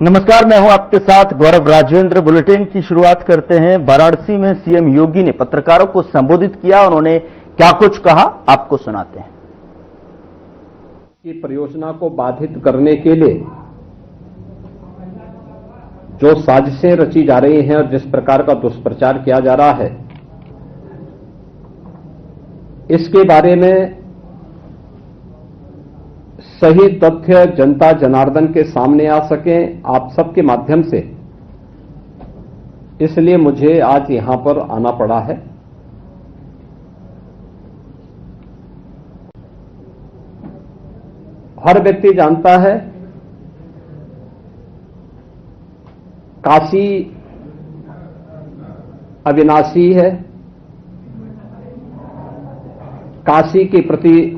नमस्कार, मैं हूं आपके साथ गौरव राजेंद्र। बुलेटिन की शुरुआत करते हैं। वाराणसी में सीएम योगी ने पत्रकारों को संबोधित किया। उन्होंने क्या कुछ कहा, आपको सुनाते हैं। की परियोजना को बाधित करने के लिए जो साजिशें रची जा रही हैं और जिस प्रकार का दुष्प्रचार किया जा रहा है, इसके बारे में सही तथ्य जनता जनार्दन के सामने आ सकें आप सबके माध्यम से, इसलिए मुझे आज यहां पर आना पड़ा है। हर व्यक्ति जानता है काशी अविनाशी है। काशी के प्रति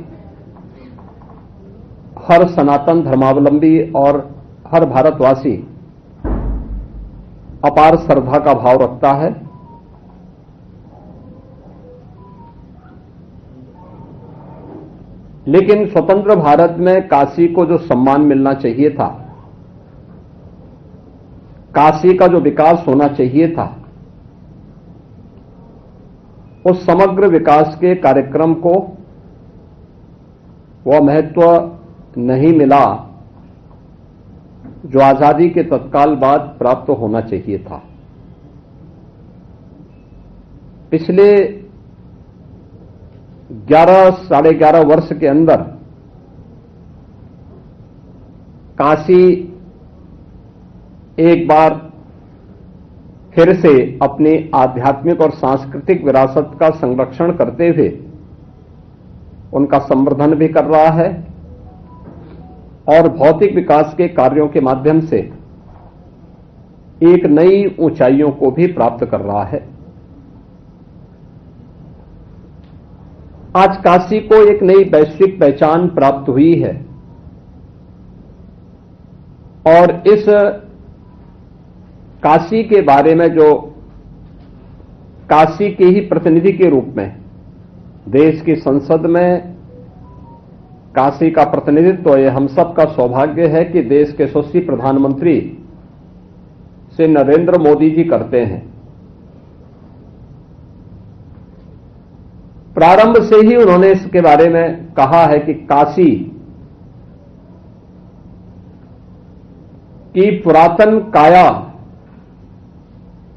हर सनातन धर्मावलंबी और हर भारतवासी अपार श्रद्धा का भाव रखता है। लेकिन स्वतंत्र भारत में काशी को जो सम्मान मिलना चाहिए था, काशी का जो विकास होना चाहिए था, उस समग्र विकास के कार्यक्रम को वह महत्व नहीं मिला जो आजादी के तत्काल बाद प्राप्त होना चाहिए था। पिछले 11 साढ़े 11 वर्ष के अंदर काशी एक बार फिर से अपनी आध्यात्मिक और सांस्कृतिक विरासत का संरक्षण करते हुए उनका संवर्धन भी कर रहा है और भौतिक विकास के कार्यों के माध्यम से एक नई ऊंचाइयों को भी प्राप्त कर रहा है। आज काशी को एक नई वैश्विक पहचान प्राप्त हुई है और इस काशी के बारे में जो काशी के ही प्रतिनिधि के रूप में देश की संसद में काशी का प्रतिनिधित्व, यह हम सब का सौभाग्य है कि देश के यशस्वी प्रधानमंत्री श्री नरेंद्र मोदी जी करते हैं। प्रारंभ से ही उन्होंने इसके बारे में कहा है कि काशी की पुरातन काया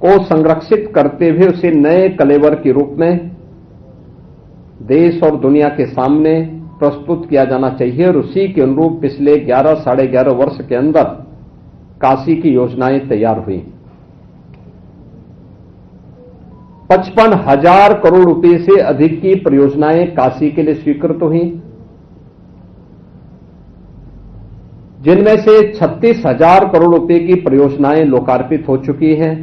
को संरक्षित करते हुए उसे नए कलेवर के रूप में देश और दुनिया के सामने प्रस्तुत किया जाना चाहिए और उसी के अनुरूप पिछले 11 साढ़े 11 वर्ष के अंदर काशी की योजनाएं तैयार हुई। 55,000 करोड़ रुपए से अधिक की परियोजनाएं काशी के लिए स्वीकृत हुई, जिनमें से 36,000 करोड़ रुपए की परियोजनाएं लोकार्पित हो चुकी हैं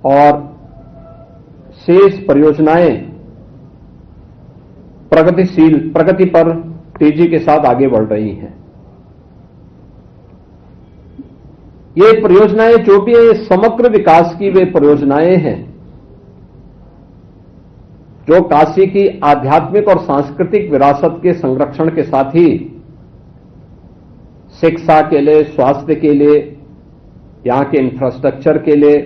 और शेष परियोजनाएं प्रगति पर तेजी के साथ आगे बढ़ रही हैं। ये परियोजनाएं जो भी है, समग्र विकास की वे परियोजनाएं हैं जो काशी की आध्यात्मिक और सांस्कृतिक विरासत के संरक्षण के साथ ही शिक्षा के लिए, स्वास्थ्य के लिए, यहां के इंफ्रास्ट्रक्चर के लिए,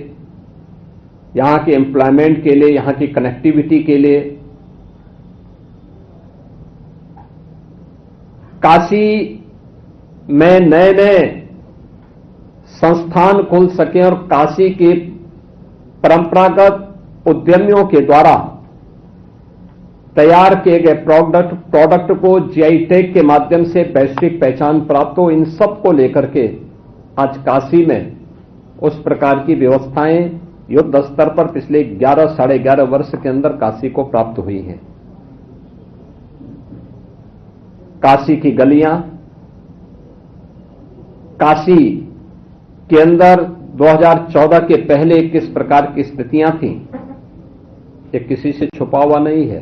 यहां के एम्प्लॉयमेंट के लिए, यहां की कनेक्टिविटी के लिए, काशी में नए नए संस्थान खुल सकें और काशी के परंपरागत उद्यमियों के द्वारा तैयार किए गए प्रोडक्ट को जीआई टैग के माध्यम से वैश्विक पहचान प्राप्त हो। इन सब को लेकर के आज काशी में उस प्रकार की व्यवस्थाएं युद्ध स्तर पर पिछले 11 साढ़े 11 वर्ष के अंदर काशी को प्राप्त हुई हैं। काशी की गलियां, काशी के अंदर 2014 के पहले किस प्रकार की स्थितियां थीं, ये किसी से छुपा हुआ नहीं है।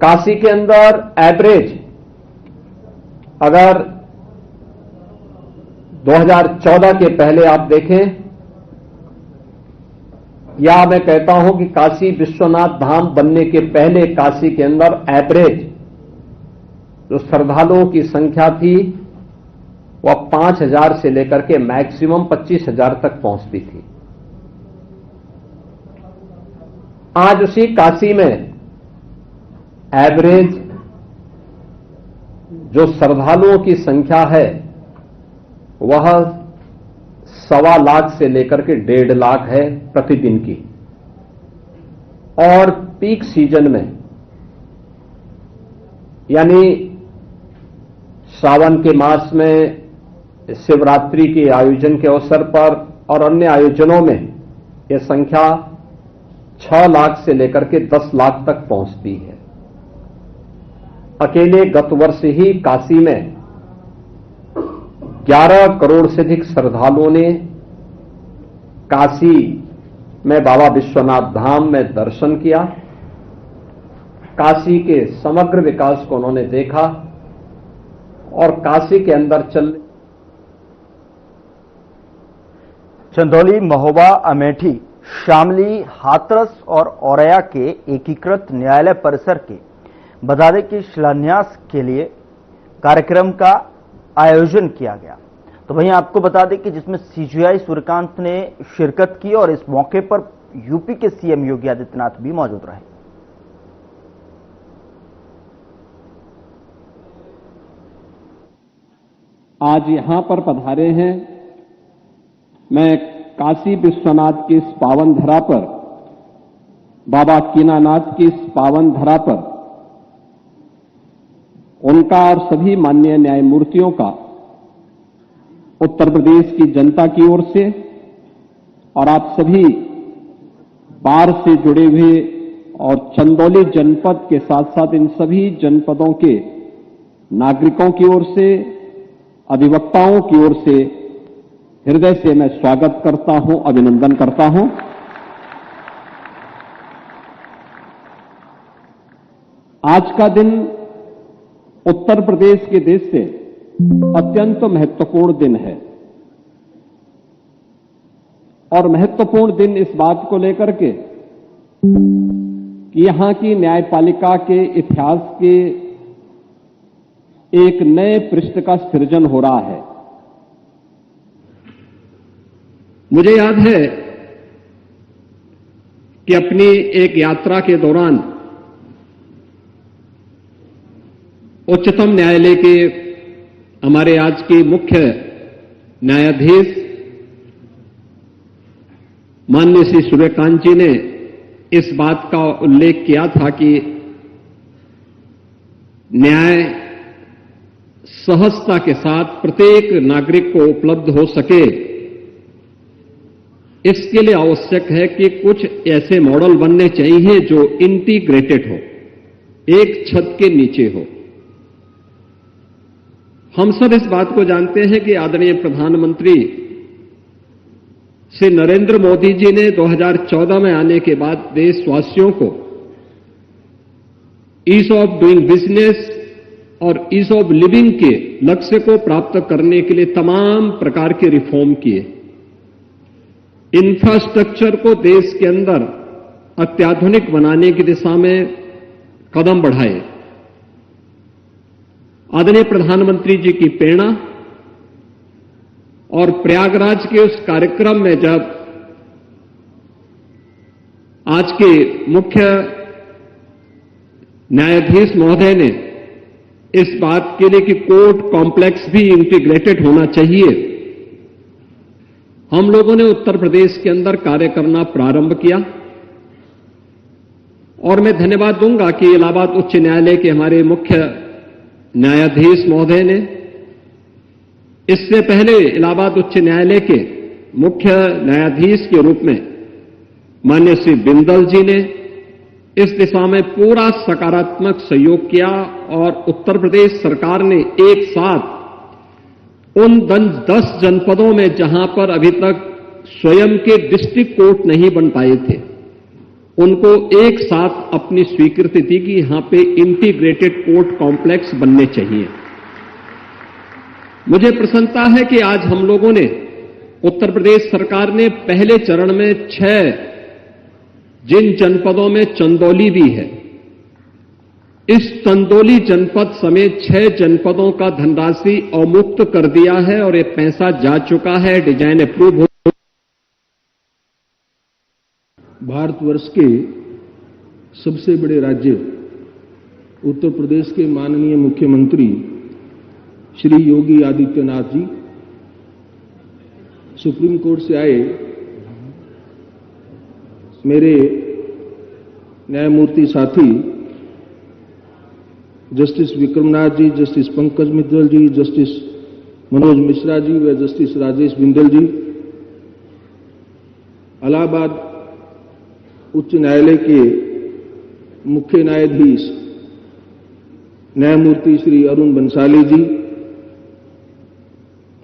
काशी के अंदर एवरेज अगर 2014 के पहले आप देखें, या मैं कहता हूं कि काशी विश्वनाथ धाम बनने के पहले काशी के अंदर एवरेज जो श्रद्धालुओं की संख्या थी वह 5,000 से लेकर के मैक्सिमम 25,000 तक पहुंचती थी। आज उसी काशी में एवरेज जो श्रद्धालुओं की संख्या है वह 1.25 लाख से लेकर के 1.5 लाख है प्रतिदिन की। और पीक सीजन में यानी श्रावण के मास में शिवरात्रि के आयोजन के अवसर पर और अन्य आयोजनों में यह संख्या 6 लाख से लेकर के 10 लाख तक पहुंचती है। अकेले गत वर्ष ही काशी में 11 करोड़ से अधिक श्रद्धालुओं ने काशी में बाबा विश्वनाथ धाम में दर्शन किया। काशी के समग्र विकास को उन्होंने देखा और काशी के अंदर चंदौली, महोबा, अमेठी, शामली, हाथरस और औरैया के एकीकृत न्यायालय परिसर के बदादे के शिलान्यास के लिए कार्यक्रम का आयोजन किया गया। तो वहीं आपको बता दें कि जिसमें सीजीआई सूर्यकांत ने शिरकत की और इस मौके पर यूपी के सीएम योगी आदित्यनाथ भी मौजूद रहे। आज यहां पर पधारे हैं। मैं काशी विश्वनाथ की इस पावन धरा पर, बाबा कीनानाथ की इस पावन धरा पर उनका और सभी माननीय न्यायमूर्तियों का उत्तर प्रदेश की जनता की ओर से और आप सभी बार से जुड़े हुए और चंदौली जनपद के साथ साथ इन सभी जनपदों के नागरिकों की ओर से, अधिवक्ताओं की ओर से हृदय से मैं स्वागत करता हूं, अभिनंदन करता हूं। आज का दिन उत्तर प्रदेश के देश से अत्यंत महत्वपूर्ण दिन है और महत्वपूर्ण दिन इस बात को लेकर के कि यहां की न्यायपालिका के इतिहास के एक नए पृष्ठ का सृजन हो रहा है। मुझे याद है कि अपनी एक यात्रा के दौरान उच्चतम न्यायालय के हमारे आज के मुख्य न्यायाधीश माननीय श्री सूर्यकांत जी ने इस बात का उल्लेख किया था कि न्याय सहजता के साथ प्रत्येक नागरिक को उपलब्ध हो सके, इसके लिए आवश्यक है कि कुछ ऐसे मॉडल बनने चाहिए जो इंटीग्रेटेड हो, एक छत के नीचे हो। हम सब इस बात को जानते हैं कि आदरणीय प्रधानमंत्री श्री नरेंद्र मोदी जी ने 2014 में आने के बाद देशवासियों को ईज ऑफ डूइंग बिजनेस और ईज ऑफ लिविंग के लक्ष्य को प्राप्त करने के लिए तमाम प्रकार के रिफॉर्म किए। इंफ्रास्ट्रक्चर को देश के अंदर अत्याधुनिक बनाने की दिशा में कदम बढ़ाए। आदरणीय प्रधानमंत्री जी की प्रेरणा और प्रयागराज के उस कार्यक्रम में जब आज के मुख्य न्यायाधीश महोदय ने इस बात के लिए कि कोर्ट कॉम्प्लेक्स भी इंटीग्रेटेड होना चाहिए, हम लोगों ने उत्तर प्रदेश के अंदर कार्य करना प्रारंभ किया। और मैं धन्यवाद दूंगा कि इलाहाबाद उच्च न्यायालय के हमारे मुख्य न्यायाधीश महोदय ने, इससे पहले इलाहाबाद उच्च न्यायालय के मुख्य न्यायाधीश के रूप में माननीय श्री बिंदल जी ने इस दिशा में पूरा सकारात्मक सहयोग किया और उत्तर प्रदेश सरकार ने एक साथ उन 10 जनपदों में जहां पर अभी तक स्वयं के डिस्ट्रिक्ट कोर्ट नहीं बन पाए थे, उनको एक साथ अपनी स्वीकृति दी कि यहां पे इंटीग्रेटेड कोर्ट कॉम्प्लेक्स बनने चाहिए। मुझे प्रसन्नता है कि आज हम लोगों ने, उत्तर प्रदेश सरकार ने पहले चरण में 6 जिन जनपदों में चंदौली भी है, इस चंदौली जनपद समेत 6 जनपदों का धनराशि अवमुक्त कर दिया है और ये पैसा जा चुका है, डिजाइन अप्रूव हो। भारतवर्ष के सबसे बड़े राज्य उत्तर प्रदेश के माननीय मुख्यमंत्री श्री योगी आदित्यनाथ जी सुप्रीम कोर्ट से आए मेरे न्यायमूर्ति साथी जस्टिस विक्रमनाथ जी, जस्टिस पंकज मित्तल जी, जस्टिस मनोज मिश्रा जी व जस्टिस राजेश बिंदल जी इलाहाबाद उच्च न्यायालय के मुख्य न्यायाधीश न्यायमूर्ति श्री अरुण बंसाली जी,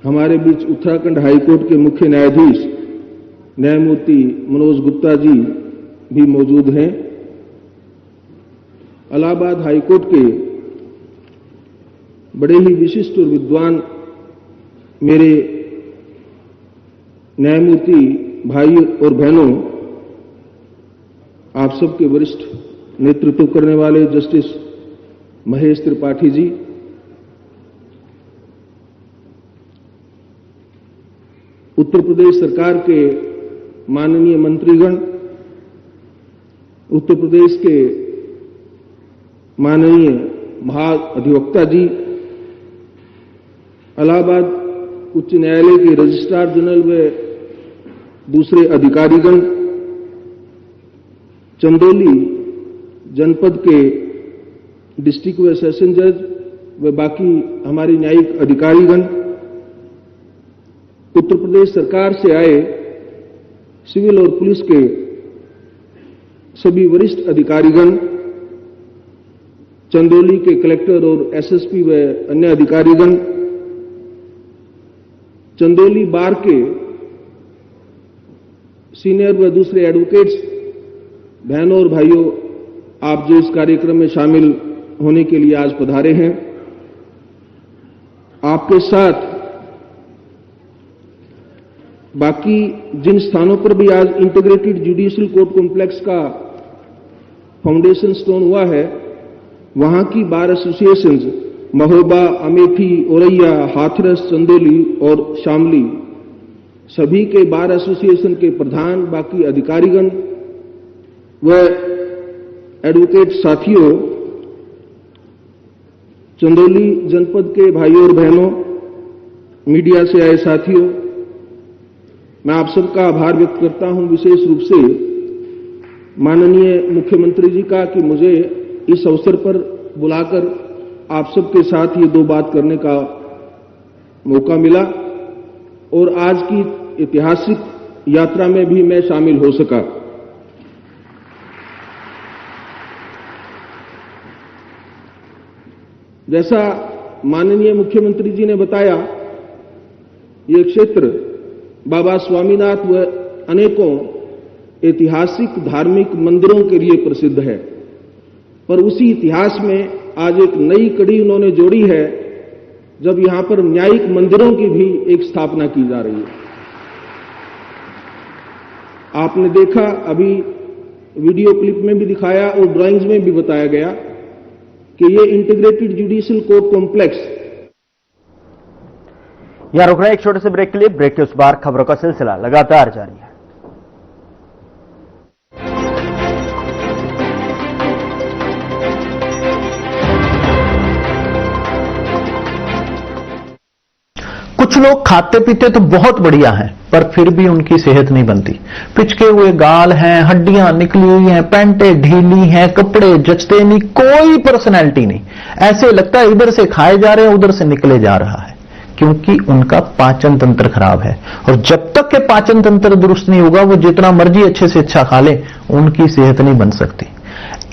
हमारे बीच उत्तराखंड हाईकोर्ट के मुख्य न्यायाधीश न्यायमूर्ति मनोज गुप्ता जी भी मौजूद हैं। इलाहाबाद हाईकोर्ट के बड़े ही विशिष्ट और विद्वान मेरे न्यायमूर्ति भाई और बहनों, आप सबके वरिष्ठ नेतृत्व करने वाले जस्टिस महेश त्रिपाठी जी, उत्तर प्रदेश सरकार के माननीय मंत्रीगण, उत्तर प्रदेश के माननीय महाधिवक्ता जी, इलाहाबाद उच्च न्यायालय के रजिस्ट्रार जनरल व दूसरे अधिकारीगण, चंदौली जनपद के डिस्ट्रिक्ट व सेशन जज व बाकी हमारे न्यायिक अधिकारीगण, उत्तर प्रदेश सरकार से आए सिविल और पुलिस के सभी वरिष्ठ अधिकारीगण, चंदौली के कलेक्टर और एसएसपी व अन्य अधिकारीगण, चंदौली बार के सीनियर व दूसरे एडवोकेट्स, बहनों और भाइयों, आप जो इस कार्यक्रम में शामिल होने के लिए आज पधारे हैं, आपके साथ बाकी जिन स्थानों पर भी आज इंटीग्रेटेड जुडिशियल कोर्ट कॉम्प्लेक्स का फाउंडेशन स्टोन हुआ है, वहां की बार एसोसिएशंस महोबा, अमेठी, औरैया, हाथरस, चंदौली और शामली, सभी के बार एसोसिएशन के प्रधान, बाकी अधिकारीगण व एडवोकेट साथियों, चंदौली जनपद के भाइयों और बहनों, मीडिया से आए साथियों, मैं आप सबका आभार व्यक्त करता हूं, विशेष रूप से माननीय मुख्यमंत्री जी का कि मुझे इस अवसर पर बुलाकर आप सबके साथ ये 2 बात करने का मौका मिला और आज की ऐतिहासिक यात्रा में भी मैं शामिल हो सका। जैसा माननीय मुख्यमंत्री जी ने बताया, ये क्षेत्र बाबा स्वामीनाथ व अनेकों ऐतिहासिक धार्मिक मंदिरों के लिए प्रसिद्ध है, पर उसी इतिहास में आज एक नई कड़ी उन्होंने जोड़ी है, जब यहां पर न्यायिक मंदिरों की भी एक स्थापना की जा रही है। आपने देखा, अभी वीडियो क्लिप में भी दिखाया और ड्राइंग्स में भी बताया गया कि ये इंटीग्रेटेड जुडिशियल कोर्ट कॉम्प्लेक्स। यहां रुक रहे एक छोटे से ब्रेक के लिए। ब्रेक के उस बार खबरों का सिलसिला लगातार जारी है। कुछ लोग खाते पीते तो बहुत बढ़िया हैं, पर फिर भी उनकी सेहत नहीं बनती। पिचके हुए गाल हैं, हड्डियां निकली हुई हैं, पैंटें ढीली हैं, कपड़े जचते नहीं, कोई पर्सनैलिटी नहीं। ऐसे लगता है इधर से खाए जा रहे हैं, उधर से निकले जा रहा है, क्योंकि उनका पाचन तंत्र खराब है। और जब तक के पाचन तंत्र दुरुस्त नहीं होगा, वो जितना मर्जी अच्छे से अच्छा खा ले, उनकी सेहत नहीं बन सकती।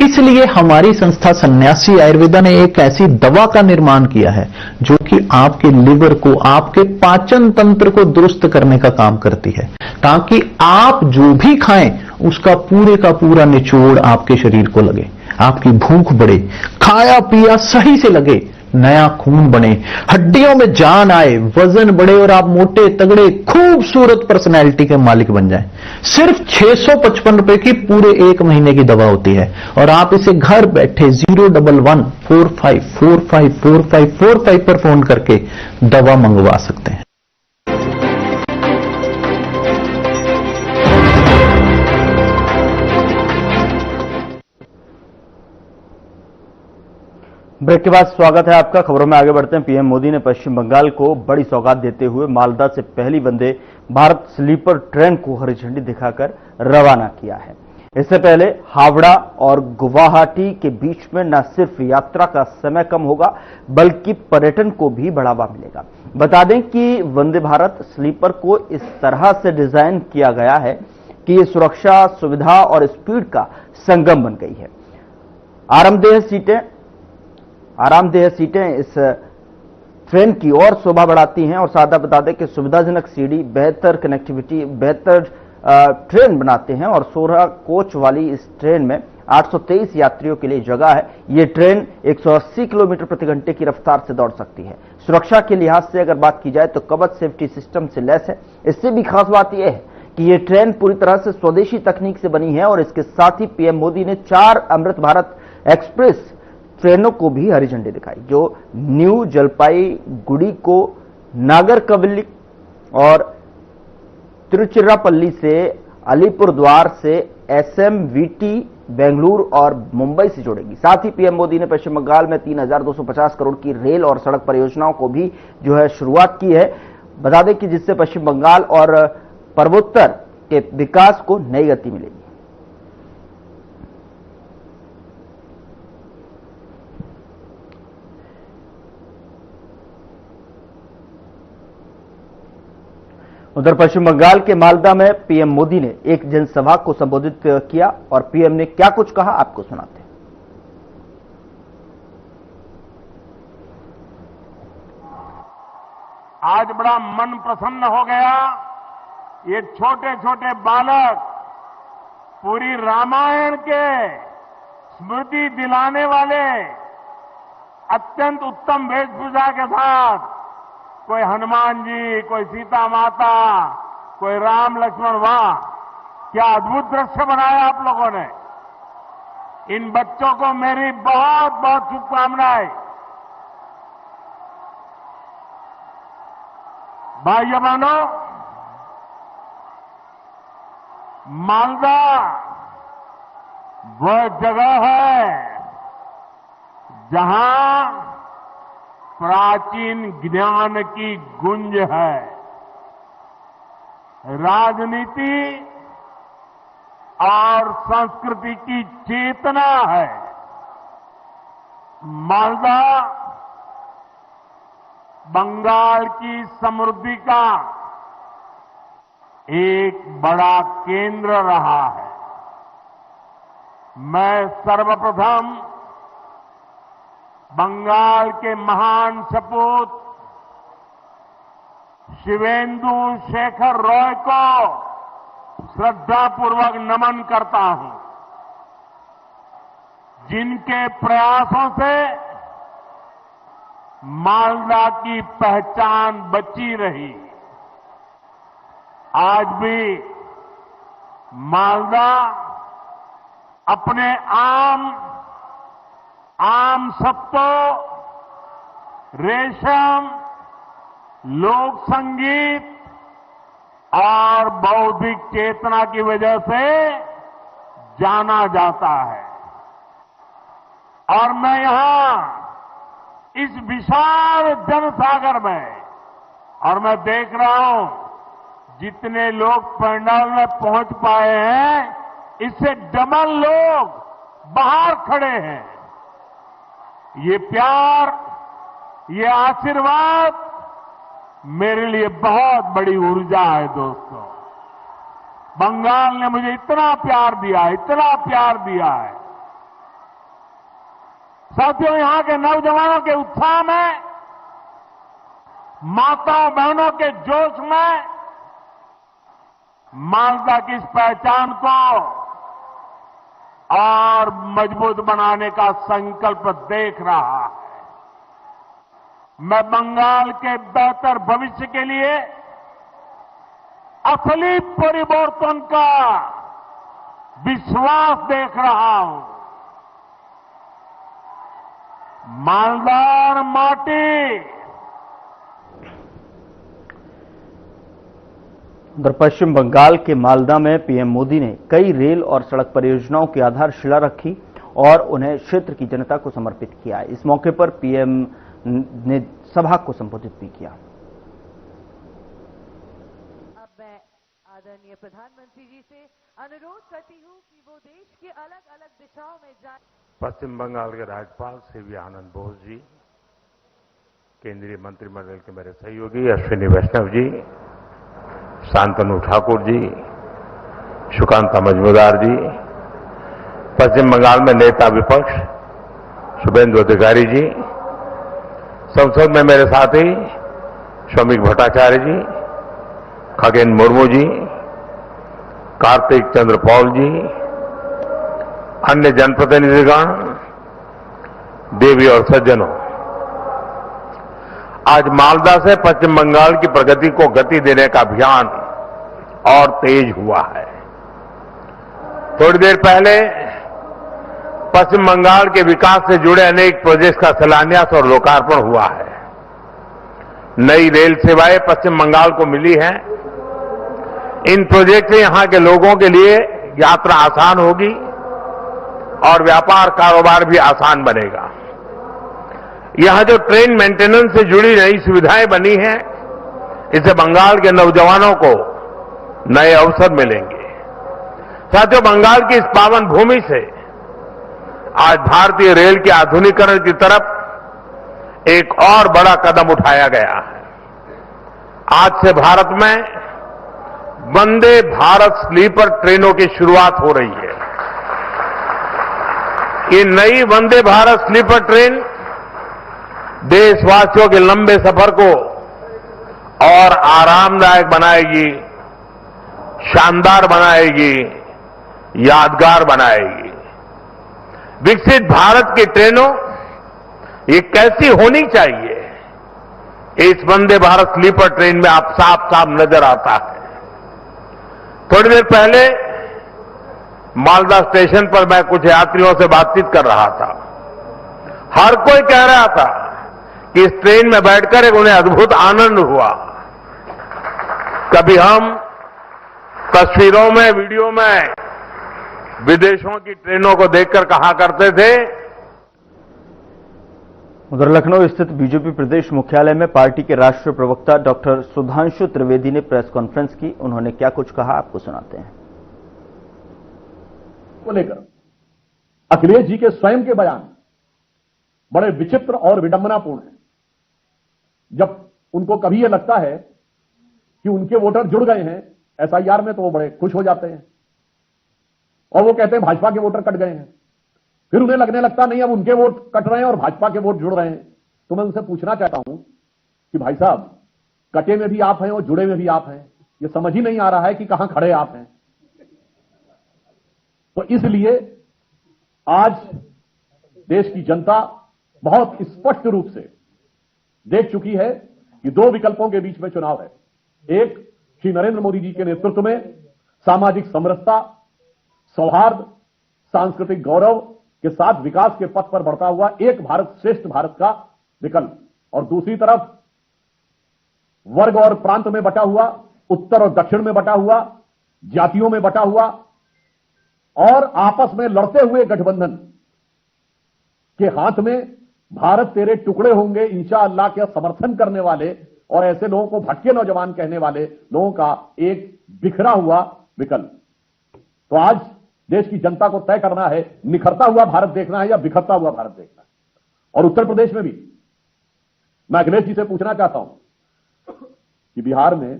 इसलिए हमारी संस्था सन्यासी आयुर्वेदा ने एक ऐसी दवा का निर्माण किया है जो कि आपके लिवर को, आपके पाचन तंत्र को दुरुस्त करने का काम करती है, ताकि आप जो भी खाएं उसका पूरे का पूरा निचोड़ आपके शरीर को लगे, आपकी भूख बढ़े, खाया पिया सही से लगे, नया खून बने, हड्डियों में जान आए, वजन बढ़े और आप मोटे तगड़े खूबसूरत पर्सनैलिटी के मालिक बन जाएं। सिर्फ 655 रुपए की पूरे 1 महीने की दवा होती है और आप इसे घर बैठे 01145454545 पर फोन करके दवा मंगवा सकते हैं। ब्रेक के बाद स्वागत है आपका। खबरों में आगे बढ़ते हैं। पीएम मोदी ने पश्चिम बंगाल को बड़ी सौगात देते हुए मालदा से पहली वंदे भारत स्लीपर ट्रेन को हरी झंडी दिखाकर रवाना किया है। इससे पहले हावड़ा और गुवाहाटी के बीच में न सिर्फ यात्रा का समय कम होगा बल्कि पर्यटन को भी बढ़ावा मिलेगा। बता दें कि वंदे भारत स्लीपर को इस तरह से डिजाइन किया गया है कि ये सुरक्षा, सुविधा और स्पीड का संगम बन गई है। आरामदेह सीटें इस ट्रेन की और शोभा बढ़ाती हैं और साथ बता दें कि सुविधाजनक सीढ़ी, बेहतर कनेक्टिविटी, बेहतर ट्रेन बनाते हैं और 16 कोच वाली इस ट्रेन में 823 यात्रियों के लिए जगह है। ये ट्रेन 180 किलोमीटर प्रति घंटे की रफ्तार से दौड़ सकती है। सुरक्षा के लिहाज से अगर बात की जाए तो कवच सेफ्टी सिस्टम से लैस है। इससे भी खास बात यह है कि ये ट्रेन पूरी तरह से स्वदेशी तकनीक से बनी है और इसके साथ ही पीएम मोदी ने 4 अमृत भारत एक्सप्रेस ट्रेनों को भी हरी झंडी दिखाई, जो न्यू जलपाईगुड़ी को नागरकविली और तिरुचिरापल्ली से अलीपुरद्वार से एसएमवीटी बेंगलुरु और मुंबई से जोड़ेगी। साथ ही पीएम मोदी ने पश्चिम बंगाल में 3250 करोड़ की रेल और सड़क परियोजनाओं को भी जो है शुरुआत की है। बता दें कि जिससे पश्चिम बंगाल और पूर्वोत्तर के विकास को नई गति मिलेगी। उधर पश्चिम बंगाल के मालदा में पीएम मोदी ने एक जनसभा को संबोधित किया और पीएम ने क्या कुछ कहा आपको सुनाते हैं। आज बड़ा मन प्रसन्न हो गया। ये छोटे छोटे बालक पूरी रामायण के स्मृति दिलाने वाले अत्यंत उत्तम वेशभूषा के साथ, कोई हनुमान जी, कोई सीता माता, कोई राम लक्ष्मण, वाह क्या अद्भुत दृश्य बनाया आप लोगों ने। इन बच्चों को मेरी बहुत बहुत शुभकामनाएं। भाइयों बहनों, मालदा वह जगह है जहां प्राचीन ज्ञान की गुंज है, राजनीति और संस्कृति की चेतना है। मालदा बंगाल की समृद्धि का एक बड़ा केंद्र रहा है। मैं सर्वप्रथम बंगाल के महान सपूत शिवेंदु शेखर रॉय को श्रद्धापूर्वक नमन करता हूं, जिनके प्रयासों से मालदा की पहचान बची रही। आज भी मालदा अपने आम सत्तों, रेशम, लोक संगीत और बौद्धिक चेतना की वजह से जाना जाता है। और मैं यहां इस विशाल जनसागर में, और मैं देख रहा हूं जितने लोग पंडाल में पहुंच पाए हैं, इससे डबल लोग बाहर खड़े हैं। ये प्यार, ये आशीर्वाद मेरे लिए बहुत बड़ी ऊर्जा है। दोस्तों, बंगाल ने मुझे इतना प्यार दिया, इतना प्यार दिया है। साथियों, यहां के नौजवानों के उत्साह में, माताओं बहनों के जोश में मालदा की इस पहचान को और मजबूत बनाने का संकल्प देख रहा है। मैं बंगाल के बेहतर भविष्य के लिए असली परिवर्तन का विश्वास देख रहा हूं। मालदार माटी। उधर पश्चिम बंगाल के मालदा में पीएम मोदी ने कई रेल और सड़क परियोजनाओं की आधारशिला रखी और उन्हें क्षेत्र की जनता को समर्पित किया। इस मौके पर पीएम ने सभा को संबोधित भी किया। अब मैं आदरणीय प्रधानमंत्री जी से अनुरोध करती हूं कि वो देश के अलग अलग दिशाओं में जाए। पश्चिम बंगाल के राज्यपाल सीवी आनंद बोस जी, केंद्रीय मंत्रिमंडल के मेरे सहयोगी अश्विनी वैष्णव जी, शांतनु ठाकुर जी, सुकांता मजूमदार जी, पश्चिम बंगाल में नेता विपक्ष शुभेंदु अधिकारी जी, संसद में मेरे साथी श्रमिक भट्टाचार्य जी, खगेन मुर्मू जी, कार्तिक चंद्र पॉल जी, अन्य जनप्रतिनिधिगण, देवी और सज्जनों, आज मालदा से पश्चिम बंगाल की प्रगति को गति देने का अभियान और तेज हुआ है। थोड़ी देर पहले पश्चिम बंगाल के विकास से जुड़े अनेक प्रोजेक्ट का शिलान्यास और लोकार्पण हुआ है। नई रेल सेवाएं पश्चिम बंगाल को मिली हैं। इन प्रोजेक्ट से यहां के लोगों के लिए यात्रा आसान होगी और व्यापार कारोबार भी आसान बनेगा। यहां जो ट्रेन मेंटेनेंस से जुड़ी नई सुविधाएं बनी हैं, इससे बंगाल के नौजवानों को नए अवसर मिलेंगे। साथियों, बंगाल की इस पावन भूमि से आज भारतीय रेल के आधुनिकीकरण की तरफ एक और बड़ा कदम उठाया गया है। आज से भारत में वंदे भारत स्लीपर ट्रेनों की शुरुआत हो रही है। ये नई वंदे भारत स्लीपर ट्रेन देशवासियों के लंबे सफर को और आरामदायक बनाएगी, शानदार बनाएगी, यादगार बनाएगी। विकसित भारत की ट्रेनों ये कैसी होनी चाहिए, इस वंदे भारत स्लीपर ट्रेन में आप साफ साफ नजर आता है। थोड़ी देर पहले मालदा स्टेशन पर मैं कुछ यात्रियों से बातचीत कर रहा था। हर कोई कह रहा था कि इस ट्रेन में बैठकर एक उन्हें अद्भुत आनंद हुआ। कभी हम तस्वीरों में, वीडियो में विदेशों की ट्रेनों को देखकर कहा करते थे। उधर लखनऊ स्थित बीजेपी प्रदेश मुख्यालय में पार्टी के राष्ट्रीय प्रवक्ता डॉक्टर सुधांशु त्रिवेदी ने प्रेस कॉन्फ्रेंस की। उन्होंने क्या कुछ कहा, आपको सुनाते हैं। को लेकर अखिलेश जी के स्वयं के बयान बड़े विचित्र और विडंबनापूर्ण हैं। जब उनको कभी यह लगता है कि उनके वोटर जुड़ गए हैं एसआईआर में, तो वो बड़े खुश हो जाते हैं और वो कहते हैं भाजपा के वोटर कट गए हैं। फिर उन्हें लगने लगता नहीं अब उनके वोट कट रहे हैं और भाजपा के वोट जुड़ रहे हैं। तो मैं उनसे पूछना चाहता हूं कि भाई साहब, कटे में भी आप हैं और जुड़े में भी आप हैं। ये समझ ही नहीं आ रहा है कि कहां खड़े आप हैं। तो इसलिए आज देश की जनता बहुत स्पष्ट रूप से देख चुकी है कि दो विकल्पों के बीच में चुनाव है। एक, श्री नरेंद्र मोदी जी के नेतृत्व में सामाजिक समरसता, सौहार्द, सांस्कृतिक गौरव के साथ विकास के पथ पर बढ़ता हुआ एक भारत श्रेष्ठ भारत का विकल्प, और दूसरी तरफ वर्ग और प्रांत में बटा हुआ, उत्तर और दक्षिण में बटा हुआ, जातियों में बटा हुआ और आपस में लड़ते हुए गठबंधन के हाथ में भारत तेरे टुकड़े होंगे इंशाअल्लाह के समर्थन करने वाले और ऐसे लोगों को भटके नौजवान कहने वाले लोगों का एक बिखरा हुआ विकल्प। तो आज देश की जनता को तय करना है, निखरता हुआ भारत देखना है या बिखरता हुआ भारत देखना है। और उत्तर प्रदेश में भी मैं अखिलेश जी से पूछना चाहता हूं कि बिहार में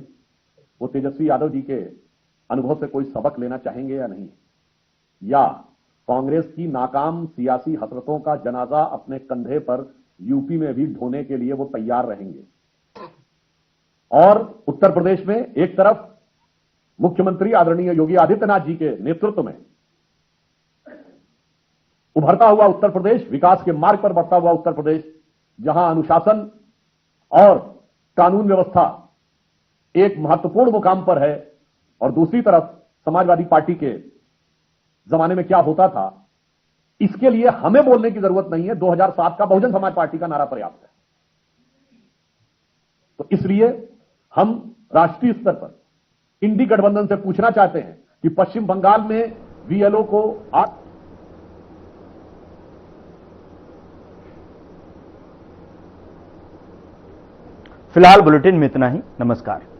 वो तेजस्वी यादव जी के अनुभव से कोई सबक लेना चाहेंगे या नहीं, या कांग्रेस की नाकाम सियासी हसरतों का जनाजा अपने कंधे पर यूपी में भी ढोने के लिए वो तैयार रहेंगे। और उत्तर प्रदेश में एक तरफ मुख्यमंत्री आदरणीय योगी आदित्यनाथ जी के नेतृत्व में उभरता हुआ उत्तर प्रदेश, विकास के मार्ग पर बढ़ता हुआ उत्तर प्रदेश, जहां अनुशासन और कानून व्यवस्था एक महत्वपूर्ण मुकाम पर है, और दूसरी तरफ समाजवादी पार्टी के जमाने में क्या होता था, इसके लिए हमें बोलने की जरूरत नहीं है। 2007 का बहुजन समाज पार्टी का नारा पर्याप्त है। तो इसलिए हम राष्ट्रीय स्तर पर इंडी गठबंधन से पूछना चाहते हैं कि पश्चिम बंगाल में बीएलओ को फिलहाल बुलेटिन में इतना ही। नमस्कार।